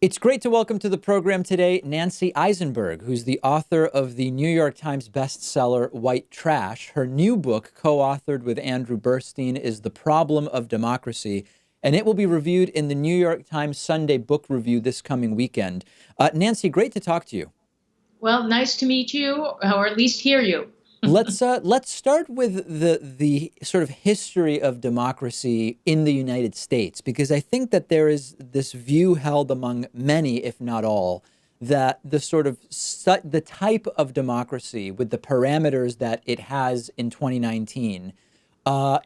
It's great to welcome to the program today Nancy Isenberg, who's the author of the New York Times bestseller White Trash. Her new book, co-authored with Andrew Burstein, is The Problem of Democracy, and it will be reviewed in the New York Times Sunday Book Review this coming weekend. Nancy, great to talk to you. Well, nice to meet you, or at least hear you. Let's start with the sort of history of democracy in the United States, because I think that there is this view held among many, if not all, that the type of democracy with the parameters that it has in 2019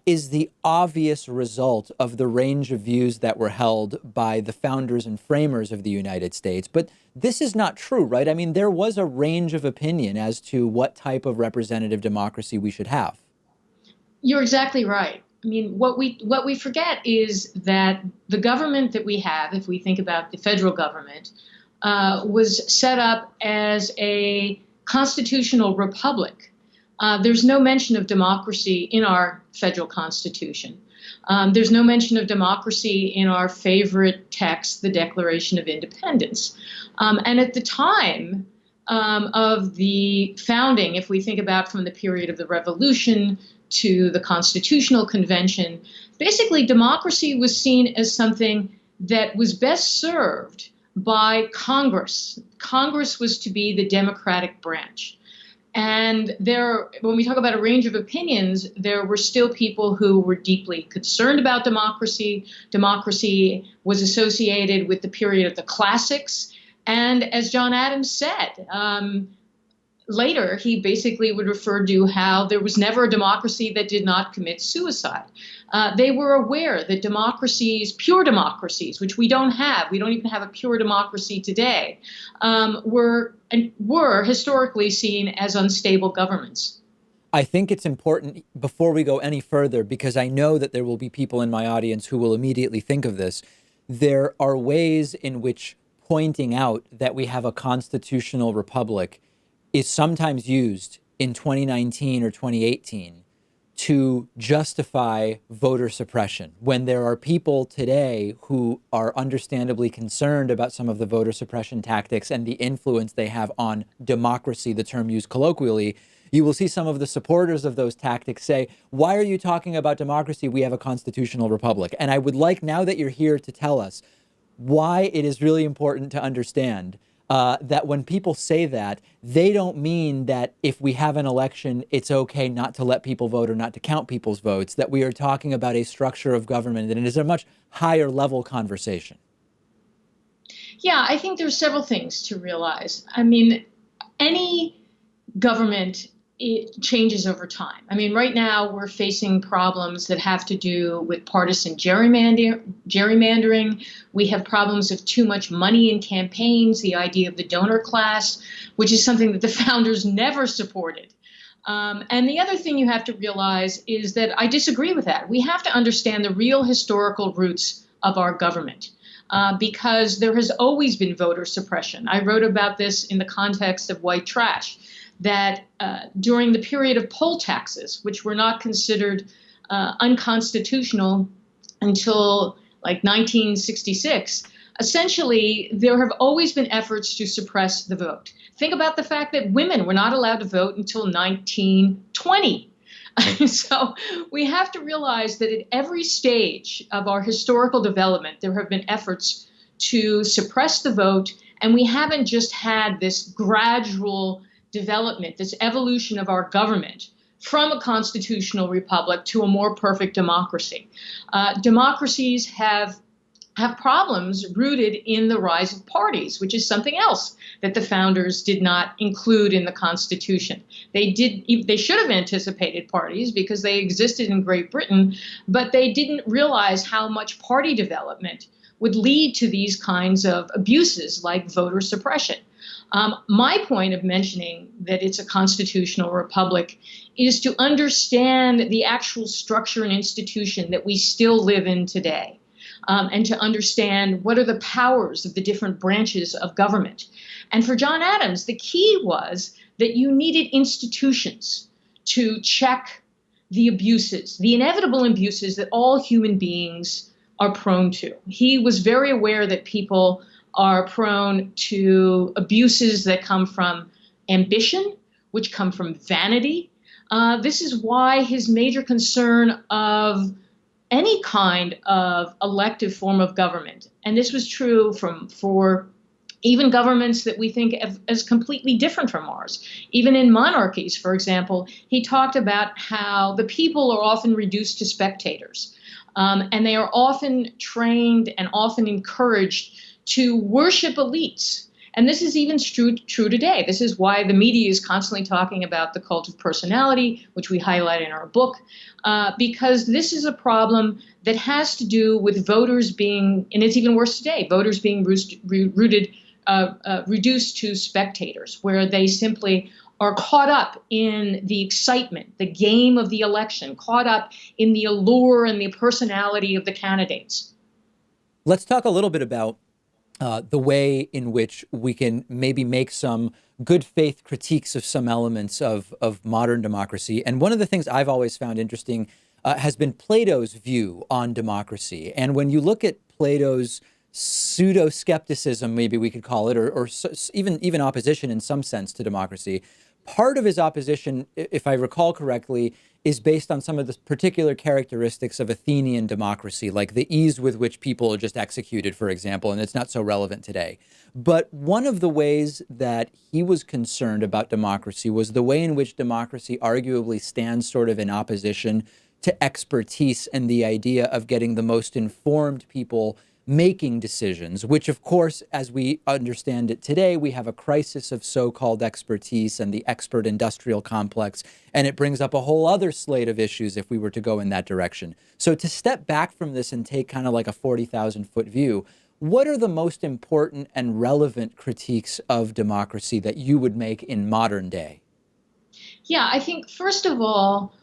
is the obvious result of the range of views that were held by the founders and framers of the United States. But this is not true, right? I mean, there was a range of opinion as to what type of representative democracy we should have. You're exactly right. I mean, what we forget is that the government that we have, if we think about the federal government, was set up as a constitutional republic. There's no mention of democracy in our federal constitution. There's no mention of democracy in our favorite text, the Declaration of Independence. And at the time of the founding, if we think about from the period of the Revolution to the Constitutional Convention, basically democracy was seen as something that was best served by Congress. Congress was to be the democratic branch. And when we talk about a range of opinions, there were still people who were deeply concerned about democracy. Democracy was associated with the period of the classics. And as John Adams said, later he basically would refer to how there was never a democracy that did not commit suicide. They were aware that democracies, pure democracies, which we don't even have a pure democracy today, were historically seen as unstable governments. I think it's important before we go any further, because I know that there will be people in my audience who will immediately think of this. There are ways in which pointing out that we have a constitutional republic is sometimes used in 2019 or 2018 to justify voter suppression, when there are people today who are understandably concerned about some of the voter suppression tactics and the influence they have on democracy, the term used colloquially. You will see some of the supporters of those tactics say, why are you talking about democracy? We have a constitutional republic. And I would like, now that you're here, to tell us why it is really important to understand that when people say that, they don't mean that if we have an election, it's okay not to let people vote or not to count people's votes, that we are talking about a structure of government, and it is a much higher level conversation. Yeah, I think there's several things to realize. I mean, any government, it changes over time. I mean, right now we're facing problems that have to do with partisan gerrymandering. We have problems of too much money in campaigns, the idea of the donor class, which is something that the founders never supported. And the other thing you have to realize is that I disagree with that. We have to understand the real historical roots of our government. Because there has always been voter suppression. I wrote about this in the context of White Trash, that during the period of poll taxes, which were not considered unconstitutional until like 1966, essentially there have always been efforts to suppress the vote. Think about the fact that women were not allowed to vote until 1920. So we have to realize that at every stage of our historical development, there have been efforts to suppress the vote, and we haven't just had this gradual development, this evolution of our government from a constitutional republic to a more perfect democracy. Democracies have problems rooted in the rise of parties, which is something else that the founders did not include in the Constitution. They should have anticipated parties because they existed in Great Britain, but they didn't realize how much party development would lead to these kinds of abuses like voter suppression. My point of mentioning that it's a constitutional republic is to understand the actual structure and institution that we still live in today, and to understand what are the powers of the different branches of government. And for John Adams, the key was that you needed institutions to check the abuses, the inevitable abuses that all human beings are prone to. He was very aware that people are prone to abuses that come from ambition, which come from vanity. This is why his major concern of any kind of elective form of government, and this was true for even governments that we think of as completely different from ours. Even in monarchies, for example, he talked about how the people are often reduced to spectators. And they are often trained and often encouraged to worship elites. And this is even true today. This is why the media is constantly talking about the cult of personality, which we highlight in our book, because this is a problem that has to do with voters being, and it's even worse today, voters being reduced to spectators, where they simply are caught up in the excitement, the game of the election, caught up in the allure and the personality of the candidates. Let's talk a little bit about the way in which we can maybe make some good faith critiques of some elements of modern democracy. And one of the things I've always found interesting has been Plato's view on democracy. And when you look at Plato's pseudo-skepticism, maybe we could call it, or even opposition in some sense to democracy, part of his opposition, if I recall correctly, is based on some of the particular characteristics of Athenian democracy, like the ease with which people are just executed, for example, and it's not so relevant today. But one of the ways that he was concerned about democracy was the way in which democracy arguably stands sort of in opposition to expertise and the idea of getting the most informed people making decisions, which, of course, as we understand it today, we have a crisis of so-called expertise and the expert industrial complex, and it brings up a whole other slate of issues if we were to go in that direction. So to step back from this and take kind of like a 40,000-foot view, what are the most important and relevant critiques of democracy that you would make in modern day? Yeah, I think, first of all,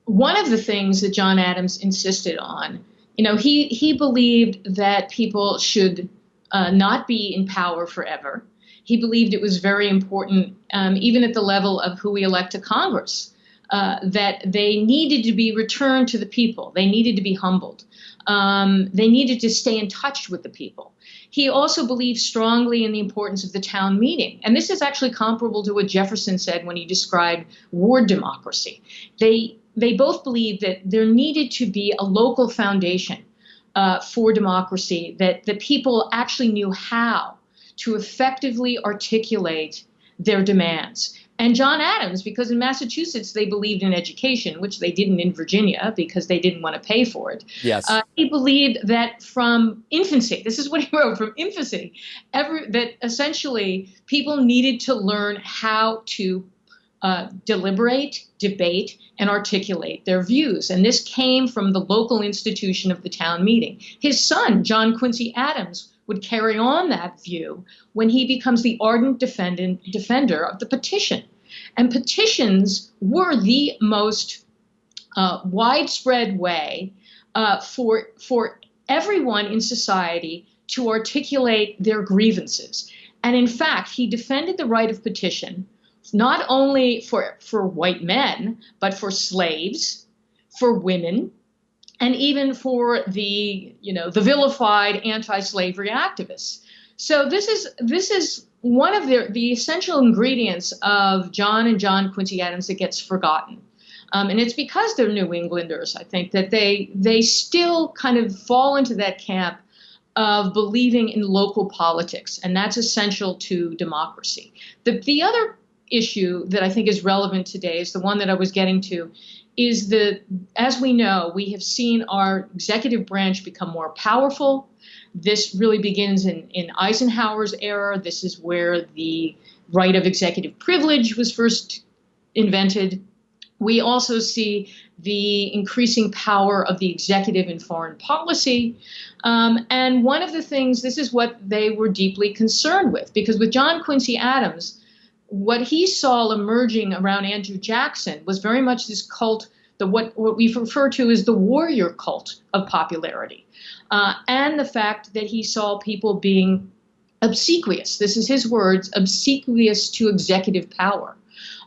one of the things that John Adams insisted on, he believed that people should not be in power forever. He believed it was very important, even at the level of who we elect to Congress, that they needed to be returned to the people. They needed to be humbled. They needed to stay in touch with the people. He also believed strongly in the importance of the town meeting. And this is actually comparable to what Jefferson said when he described ward democracy. They both believed that there needed to be a local foundation for democracy, that the people actually knew how to effectively articulate their demands. And John Adams, because in Massachusetts they believed in education, which they didn't in Virginia because they didn't want to pay for it. Yes. He believed that from infancy, this is what he wrote, from infancy, that essentially people needed to learn how to deliberate, debate, and articulate their views. And this came from the local institution of the town meeting. His son, John Quincy Adams, would carry on that view when he becomes the ardent defender of the petition. And petitions were the most widespread way for everyone in society to articulate their grievances. And in fact, he defended the right of petition not only for white men, but for slaves, for women, and even for the vilified anti-slavery activists. So this is one of the essential ingredients of John Quincy Adams that gets forgotten. And it's because they're New Englanders, I think, that they still kind of fall into that camp of believing in local politics, and that's essential to democracy. The other issue that I think is relevant today is the one that I was getting to, is that, as we know, we have seen our executive branch become more powerful. This really begins in Eisenhower's era. This is where the right of executive privilege was first invented. We also see the increasing power of the executive in foreign policy. And one of the things, this is what they were deeply concerned with, because with John Quincy Adams, what he saw emerging around Andrew Jackson was very much this cult, what we refer to as the warrior cult of popularity, and the fact that he saw people being obsequious, this is his words, obsequious to executive power.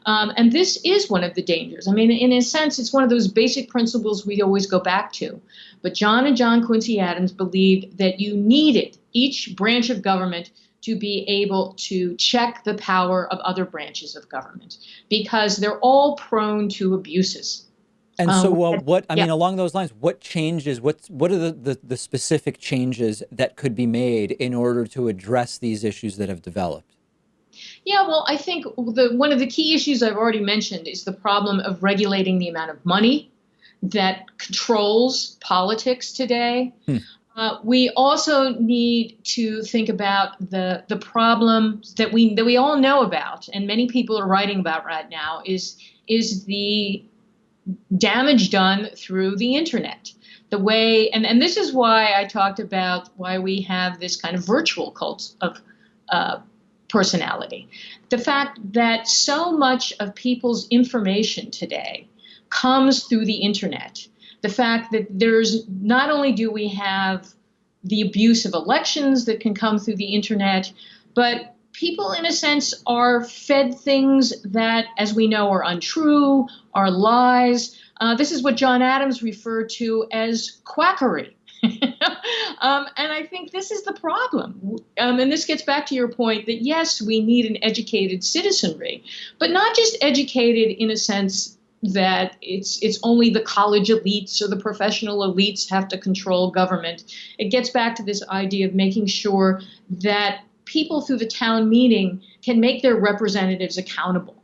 And this is one of the dangers. I mean, in a sense, it's one of those basic principles we always go back to. But John Quincy Adams believed that you needed each branch of government to be able to check the power of other branches of government because they're all prone to abuses. And so, what I yeah. mean, along those lines, what changes? What are the specific changes that could be made in order to address these issues that have developed? Yeah, well, I think one of the key issues I've already mentioned is the problem of regulating the amount of money that controls politics today. We also need to think about the problem that we all know about, and many people are writing about right now, is the damage done through the internet. The way, and this is why I talked about why we have this kind of virtual cult of personality. The fact that so much of people's information today comes through the internet. The fact that there's not only do we have the abuse of elections that can come through the internet, but people, in a sense, are fed things that, as we know, are untrue, are lies. This is what John Adams referred to as quackery. And I think this is the problem. And this gets back to your point that, yes, we need an educated citizenry, but not just educated in a sense that it's only the college elites or the professional elites have to control government. It gets back to this idea of making sure that people through the town meeting can make their representatives accountable.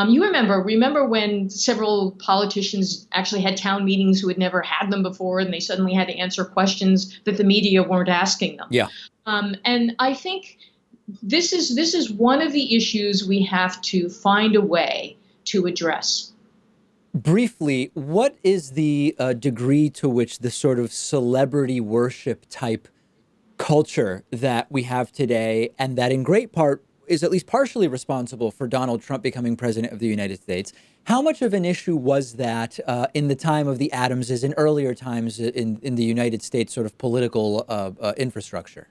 You remember when several politicians actually had town meetings who had never had them before, and they suddenly had to answer questions that the media weren't asking them. Yeah. And I think this is one of the issues we have to find a way to address. Briefly, what is the degree to which the sort of celebrity worship type culture that we have today, and that in great part is at least partially responsible for Donald Trump becoming president of the United States, how much of an issue was that in the time of the Adamses and earlier times in the United States sort of political infrastructure?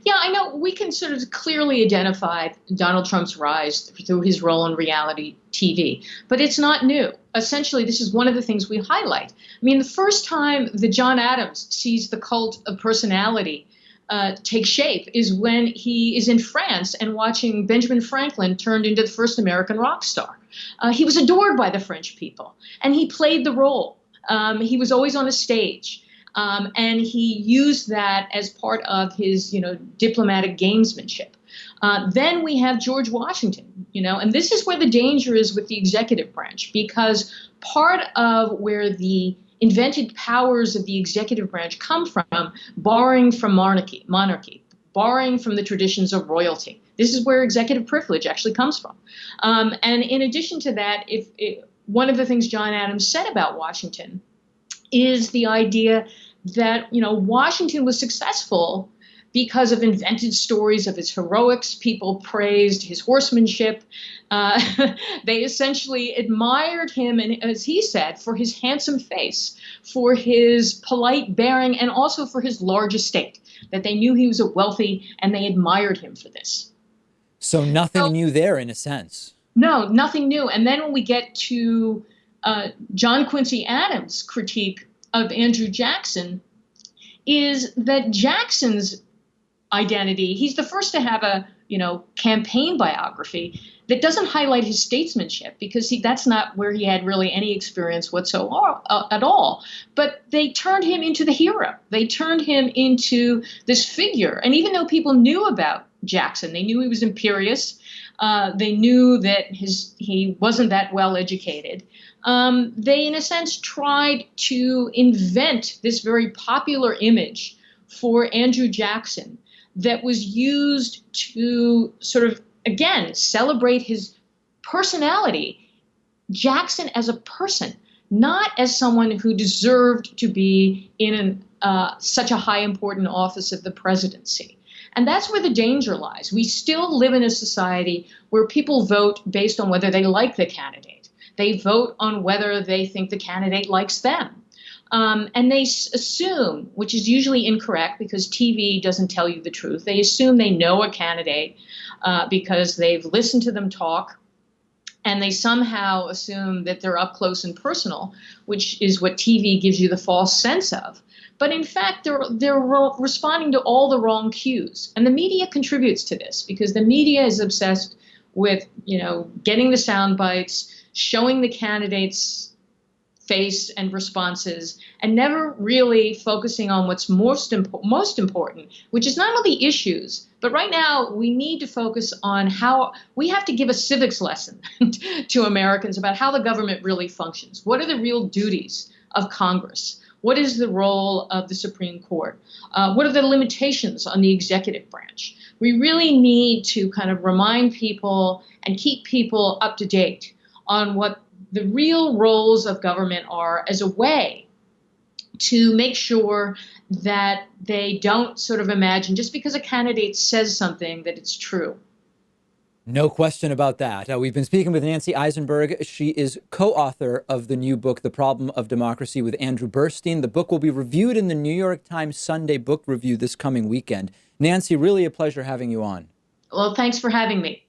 Yeah, I know we can sort of clearly identify Donald Trump's rise through his role in reality TV, but it's not new. Essentially, this is one of the things we highlight. I mean, the first time that John Adams sees the cult of personality take shape is when he is in France and watching Benjamin Franklin turned into the first American rock star. He was adored by the French people, and he played the role. He was always on a stage. And he used that as part of his, diplomatic gamesmanship. Then we have George Washington, and this is where the danger is with the executive branch, because part of where the invented powers of the executive branch come from, borrowing from monarchy, borrowing from the traditions of royalty. This is where executive privilege actually comes from. And in addition to that, one of the things John Adams said about Washington is the idea that, Washington was successful because of invented stories of his heroics. People praised his horsemanship. They essentially admired him, and as he said, for his handsome face, for his polite bearing, and also for his large estate, that they knew he was a wealthy, and they admired him for this. So nothing new there, in a sense. No, nothing new. And then when we get to John Quincy Adams' critique of Andrew Jackson, is that Jackson's identity, he's the first to have a campaign biography that doesn't highlight his statesmanship, because that's not where he had really any experience whatsoever at all. But they turned him into the hero. They turned him into this figure. And even though people knew about Jackson, they knew he was imperious. They knew that he wasn't that well educated. They, in a sense, tried to invent this very popular image for Andrew Jackson that was used to sort of, again, celebrate his personality. Jackson as a person, not as someone who deserved to be in such a high important office of the presidency. And that's where the danger lies. We still live in a society where people vote based on whether they like the candidate. They vote on whether they think the candidate likes them. And they assume, which is usually incorrect because TV doesn't tell you the truth, they assume they know a candidate because they've listened to them talk. and they somehow assume that they're up close and personal, which is what TV gives you the false sense of. But in fact, they're responding to all the wrong cues, and the media contributes to this because the media is obsessed with, getting the sound bites, showing the candidates' face and responses, and never really focusing on what's most important, which is not only issues, but right now we need to focus on how we have to give a civics lesson to Americans about how the government really functions. What are the real duties of Congress? What is the role of the Supreme Court? What are the limitations on the executive branch? We really need to kind of remind people and keep people up to date on what the real roles of government are as a way to make sure that they don't sort of imagine just because a candidate says something that it's true. No question about that. We've been speaking with Nancy Isenberg. She is co-author of the new book, The Problem of Democracy, with Andrew Burstein. The book will be reviewed in the New York Times Sunday Book Review this coming weekend. Nancy, really a pleasure having you on. Well, thanks for having me.